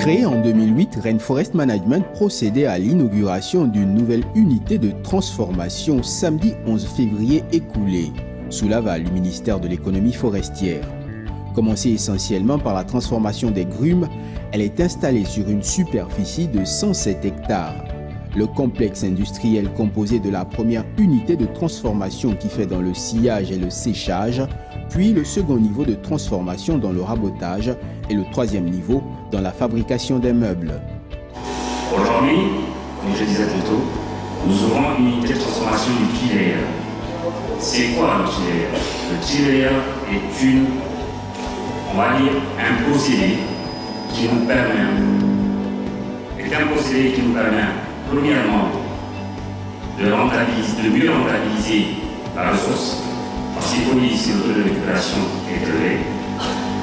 Créé en 2008, Rainforest Management procédait à l'inauguration d'une nouvelle unité de transformation samedi 11 février écoulé, sous l'aval du ministère de l'économie forestière. Commencée essentiellement par la transformation des grumes, elle est installée sur une superficie de 107 hectares. Le complexe industriel composé de la première unité de transformation qui fait dans le sciage et le séchage, puis le second niveau de transformation dans le rabotage et le troisième niveau dans la fabrication des meubles. Aujourd'hui, comme je disais tantôt, nous ouvrons une unité de transformation du key layer. C'est quoi le key layer? Le key layer est on va dire, un procédé qui nous permet, premièrement, de mieux rentabiliser la ressource, parce qu'il faut dire ici le taux de récupération est élevé.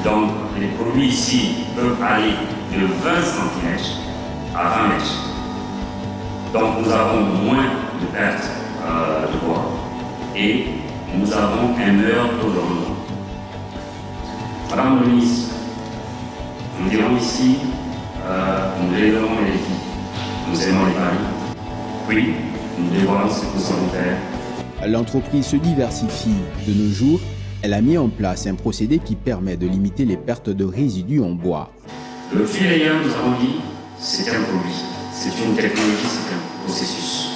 Donc les produits ici peuvent aller de 20 cm à 20 mètres. Donc nous avons moins de pertes de bois et nous avons un meilleur taux de rendement. Madame le ministre, nous dirons ici, nous élevons les défis, nous aimons les paris, puis nous dévoilons ce que nous savons faire. L'entreprise se diversifie. De nos jours, elle a mis en place un procédé qui permet de limiter les pertes de résidus en bois. Le key layer, nous avons dit, c'est un produit, c'est une technologie, c'est un processus.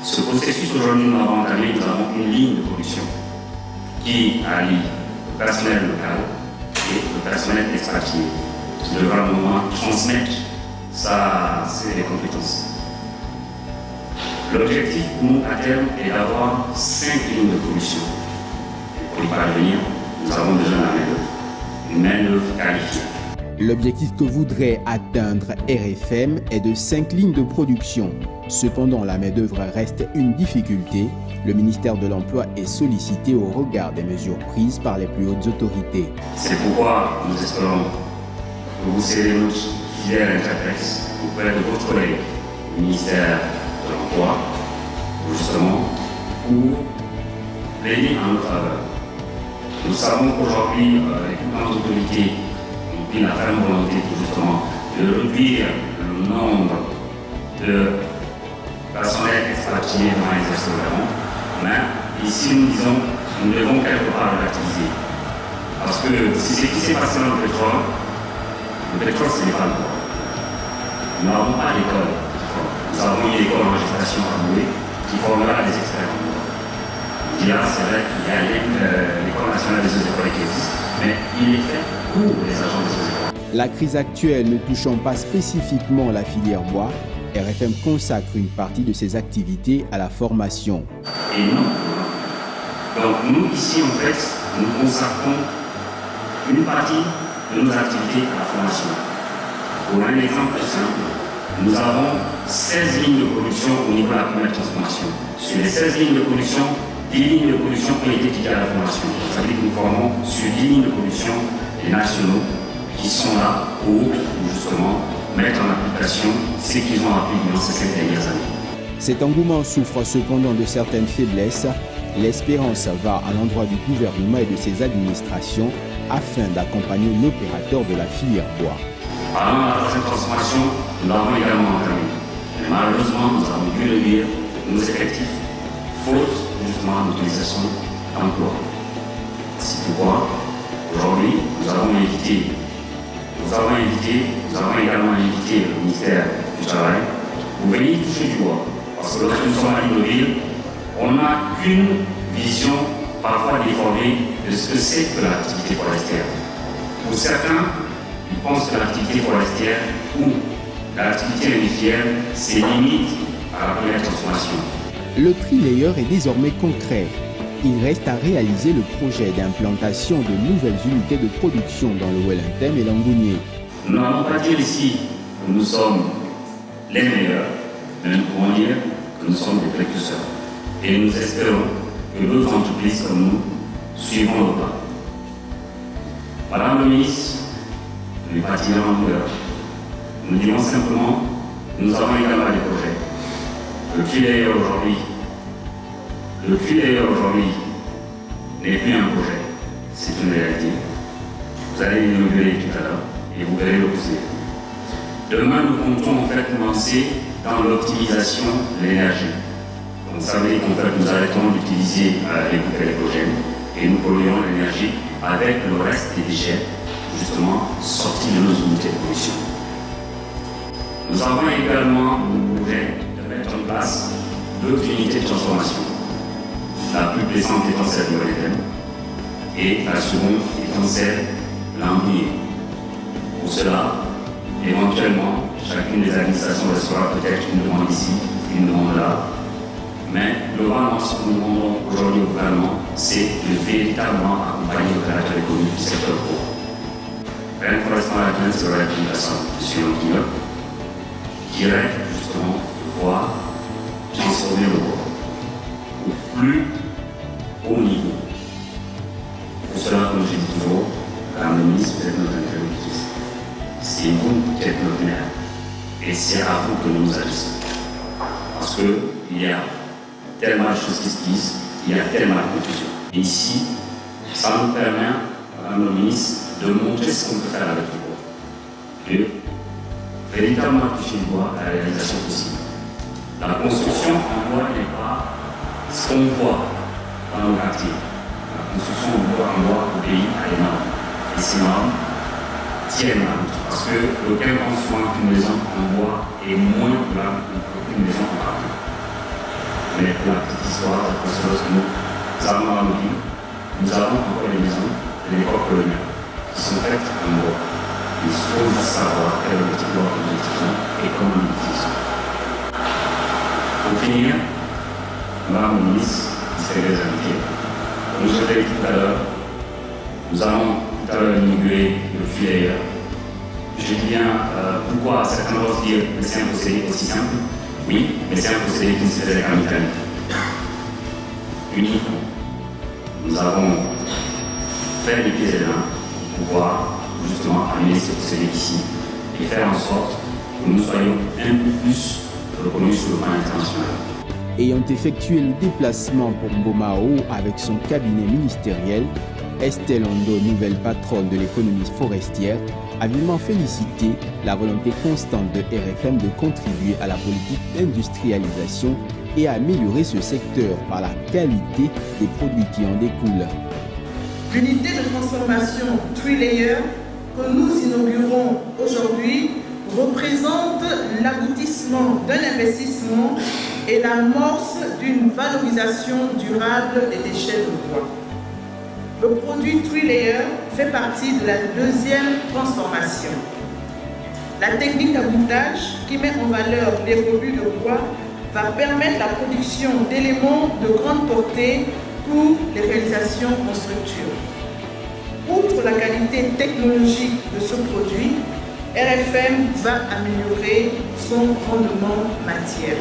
Ce processus, aujourd'hui, nous l'avons entamé, nous avons une ligne de production qui allie le personnel local et le personnel expatrié, qui devra à un moment transmettre ses compétences. L'objectif pour nous à terme est d'avoir 5 lignes de production. Pour y parvenir, nous avons besoin de la main-d'œuvre, une main-d'œuvre qualifiée. L'objectif que voudrait atteindre RFM est de 5 lignes de production. Cependant, la main-d'œuvre reste une difficulté. Le ministère de l'Emploi est sollicité au regard des mesures prises par les plus hautes autorités. C'est pourquoi nous espérons que vous serez notre fidèle interprète auprès de votre collègue du ministère de l'Emploi, justement, pour plaider en notre faveur. Nous savons qu'aujourd'hui, les plus grandes autorités ont pris la ferme volonté justement de réduire le nombre de personnels expatriés dans les restaurants. Mais ici, nous disons, nous devons quelque part relativiser. Parce que si c'est ce qui s'est passé dans le pétrole, ce n'est pas le bois. Nous n'avons pas d'école. Nous avons une école en gestation à Boué qui formera des experts. Il y a, c'est vrai, il y a l'école nationale des eaux-et-forêts qui existe, mais il est fait pour les agents des eaux-et-forêts. La crise actuelle ne touchant pas spécifiquement la filière bois, RFM consacre une partie de ses activités à la formation. Et non. Donc nous, ici, en fait, nous consacrons une partie de nos activités à la formation. Pour un exemple simple, nous avons 16 lignes de production au niveau de la première transformation. Sur les 16 lignes de production, 10 lignes de production ont été dédiées à la formation. Ça veut dire que nous formons sur 10 lignes de production les nationaux qui sont là pour justement mettre en application ce qu'ils ont appris durant ces 5 dernières années. Cet engouement souffre cependant de certaines faiblesses. L'espérance va à l'endroit du gouvernement et de ses administrations afin d'accompagner l'opérateur de la filière bois. Parlant de la troisième transformation, nous l'avons également entamé. Mais malheureusement, nous avons dû réduire nos effectifs, faute justement d'utilisation d'emploi. C'est pourquoi, aujourd'hui, nous avons également invité le ministère du Travail pour venir toucher du bois. Parce que lorsque nous sommes à Libreville, on n'a qu'une vision parfois déformée de ce que c'est que l'activité forestière. Pour certains, ils pensent que l'activité forestière ou l'activité industrielle, c'est limite à la première transformation. Le tri-layer est désormais concret. Il reste à réaliser le projet d'implantation de nouvelles unités de production dans le Wellington et l'Angounier. Nous n'allons pas dire ici que nous sommes les meilleurs, mais nous pouvons dire que nous sommes des précurseurs. Et nous espérons que d'autres entreprises comme nous suivront le pas. Madame le ministre, nous partirons en couleur. Nous dirons simplement que nous avons également des projets. Le key layer aujourd'hui n'est plus un projet, c'est une réalité. Vous allez l'inaugurer tout à l'heure et vous verrez le pousser. Demain, nous comptons en fait nous lancer dans l'optimisation de l'énergie. Vous savez qu'en fait, nous arrêtons d'utiliser les groupes électrogènes et nous polluons l'énergie avec le reste des déchets, justement sortis de nos unités de production. Nous avons également le projet de mettre en place d'autres unités de transformation. La plus puissante étant celle de l'Oléden et la seconde étant celle de l'Amblier. Pour cela, éventuellement, chacune des administrations recevra peut-être une demande ici, une demande là. Mais globalement, ce que nous demandons aujourd'hui au gouvernement, c'est de véritablement accompagner l'opérateur économique du secteur bois. Rain Forest Management sera une personne de Sion qui rêve justement de voir transformer le bois au plus haut niveau. Pour cela, comme je dis toujours, Madame la ministre, vous êtes notre interlocutrice. C'est vous qui êtes notre maire. Et c'est à vous que nous nous agissons. Parce qu'il y a tellement de choses qui se disent, il y a tellement de confusion. Et ici, ça nous permet, Madame la ministre, de montrer ce qu'on peut faire avec le bois. De véritablement toucher le bois à la réalisation possible. La construction en bois n'est pas ce qu'on voit dans nos quartiers. La construction en bois au pays a énorme. Et ces normes tiennent la route. Parce que aucun souvent qu'une maison en bois est moins durable qu'une maison en carton. Mais pour la petite histoire, c'est parce que nous avons dans nos villes, nous avons encore des maisons de l'époque coloniale qui sont faites en bois. Il faut juste savoir quel est le petit bois que nous utilisons et comment nous l'utilisons. Pour finir, Madame la ministre, distingués invités, comme je l'ai dit tout à l'heure, nous allons tout à l'heure inaugurer le puits. Je dis bien pourquoi certains vont se dire que c'est un procédé aussi simple. Oui, mais c'est un procédé qui se faisait en Italie. Uniquement. Nous avons fait les pieds et les mains pour pouvoir justement amener ce procédé ici et faire en sorte que nous soyons un peu plus reconnus sur le plan international. Ayant effectué le déplacement pour Mbomao avec son cabinet ministériel, Estelle Ondo, nouvelle patronne de l'économie forestière, a vivement félicité la volonté constante de RFM de contribuer à la politique d'industrialisation et à améliorer ce secteur par la qualité des produits qui en découlent. L'unité de transformation 3-Layer que nous inaugurons aujourd'hui représente l'aboutissement d'un investissement et l'amorce d'une valorisation durable des déchets de bois. Le produit 3-Layer fait partie de la deuxième transformation. La technique d'aboutage qui met en valeur les rebuts de bois va permettre la production d'éléments de grande portée pour les réalisations en structure. Outre la qualité technologique de ce produit, RFM va améliorer son rendement matière.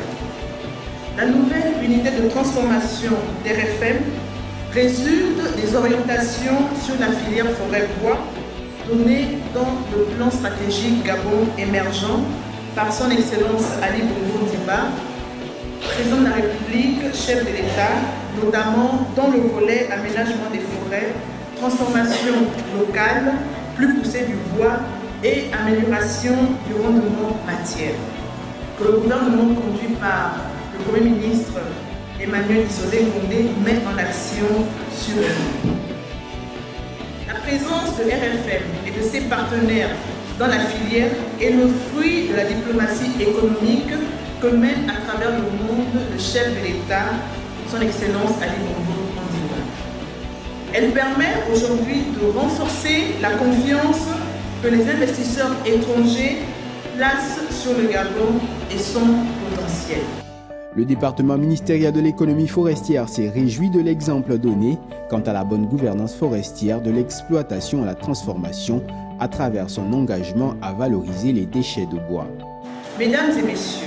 La nouvelle unité de transformation d'RFM résulte des orientations sur la filière forêt-bois données dans le plan stratégique Gabon émergent par son Excellence Ali Bongo Ondimba, président de la République, chef de l'État, notamment dans le volet aménagement des forêts, transformation locale, plus poussée du bois et amélioration du rendement matière, que le gouvernement conduit par le Premier ministre Emmanuel Isodé Condé met en action sur nous. La présence de RFM et de ses partenaires dans la filière est le fruit de la diplomatie économique que mène à travers le monde le chef de l'État, son Excellence Ali Bongo Ondimba. Elle permet aujourd'hui de renforcer la confiance que les investisseurs étrangers placent sur le Gabon et son potentiel. Le département ministériel de l'économie forestière s'est réjoui de l'exemple donné quant à la bonne gouvernance forestière de l'exploitation à la transformation à travers son engagement à valoriser les déchets de bois. Mesdames et messieurs,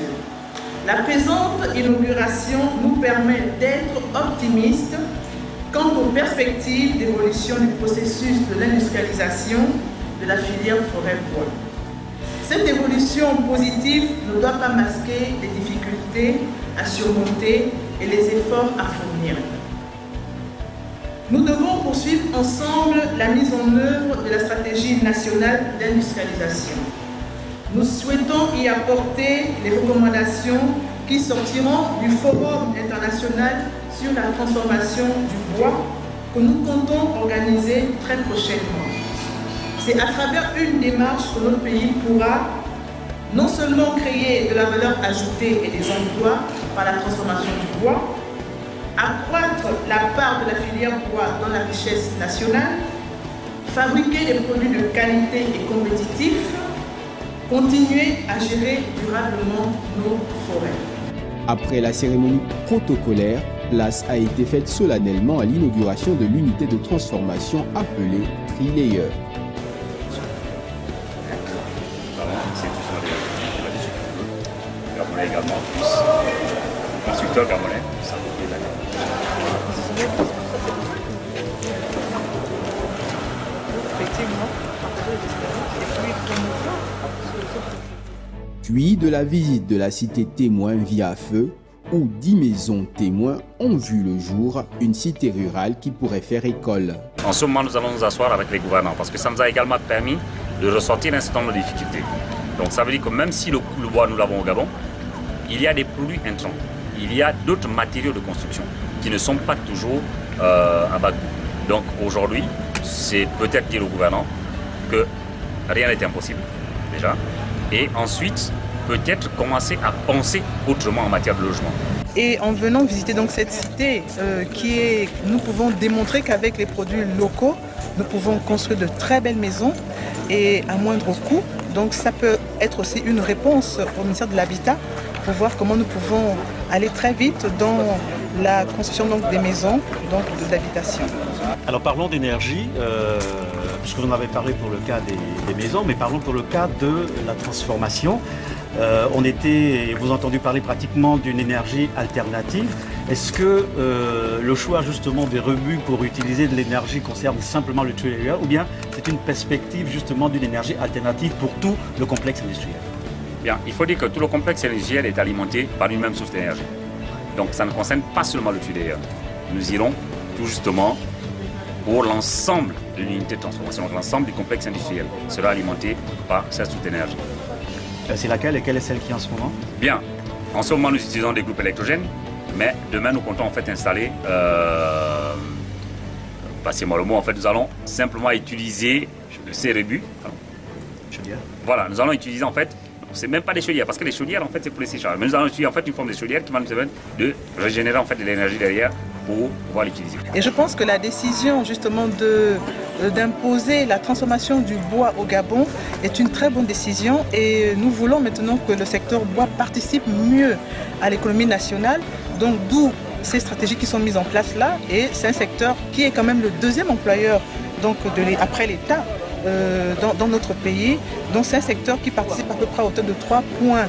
la présente inauguration nous permet d'être optimistes quant aux perspectives d'évolution du processus de l'industrialisation de la filière forêt-bois. Cette évolution positive ne doit pas masquer les difficultés à surmonter et les efforts à fournir. Nous devons poursuivre ensemble la mise en œuvre de la stratégie nationale d'industrialisation. Nous souhaitons y apporter les recommandations qui sortiront du Forum international sur la transformation du bois que nous comptons organiser très prochainement. C'est à travers une démarche que notre pays pourra non seulement créer de la valeur ajoutée et des emplois par la transformation du bois, accroître la part de la filière bois dans la richesse nationale, fabriquer des produits de qualité et compétitifs, continuer à gérer durablement nos forêts. Après la cérémonie protocolaire, place a été faite solennellement à l'inauguration de l'unité de transformation appelée Tri-Layer. Gabonais également, plus constructeur gabonais, ça Puis de la visite de la cité témoin via feu, où 10 maisons témoins ont vu le jour, une cité rurale qui pourrait faire école. En ce moment, nous allons nous asseoir avec les gouvernants parce que ça nous a également permis de ressortir un certain nombre de difficultés. Donc ça veut dire que même si le bois, nous l'avons au Gabon, il y a des produits intrants, il y a d'autres matériaux de construction qui ne sont pas toujours à bas coût. Donc aujourd'hui, c'est peut-être dire au gouvernement que rien n'est impossible, déjà, et ensuite peut-être commencer à penser autrement en matière de logement. Et en venant visiter donc cette cité, nous pouvons démontrer qu'avec les produits locaux, nous pouvons construire de très belles maisons et à moindre coût. Donc ça peut être aussi une réponse au ministère de l'Habitat pour voir comment nous pouvons aller très vite dans la construction donc, des maisons d'habitation. Alors parlons d'énergie, puisque vous en avez parlé pour le cas des maisons, mais parlons pour le cas de la transformation. On était, vous avez entendu parler pratiquement d'une énergie alternative. Est-ce que le choix justement des rebuts pour utiliser de l'énergie concerne simplement le Tri-Layer ou bien c'est une perspective justement d'une énergie alternative pour tout le complexe industriel? Bien, il faut dire que tout le complexe industriel est alimenté par une même source d'énergie. Donc ça ne concerne pas seulement le Tri-Layer. Nous irons tout justement pour l'ensemble de l'unité de transformation, l'ensemble du complexe industriel sera alimenté par cette source d'énergie. C'est laquelle et quelle est celle qui est en ce moment? Bien, en ce moment nous utilisons des groupes électrogènes, mais demain nous comptons en fait installer, passez-moi le mot, en fait nous allons simplement utiliser ces rebuts. Chaudière. Voilà, nous allons utiliser en fait, c'est même pas des chaudières, parce que les chaudières en fait c'est pour les séchages, mais nous allons utiliser en fait une forme de chaudière qui va nous permettre de régénérer en fait de l'énergie derrière pour pouvoir l'utiliser. Et je pense que la décision justement d'imposer la transformation du bois au Gabon est une très bonne décision et nous voulons maintenant que le secteur bois participe mieux à l'économie nationale, donc d'où ces stratégies qui sont mises en place là, et c'est un secteur qui est quand même le deuxième employeur donc après l'État dans notre pays, donc c'est un secteur qui participe à peu près à hauteur de 3 points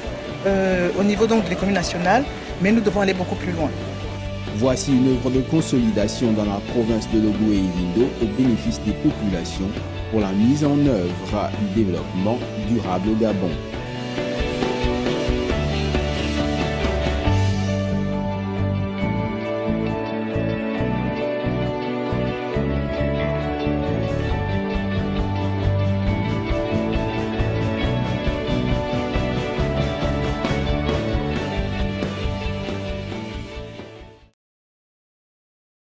au niveau donc de l'économie nationale, mais nous devons aller beaucoup plus loin. Voici une œuvre de consolidation dans la province de Logou et Ivindo au bénéfice des populations pour la mise en œuvre du développement durable au Gabon.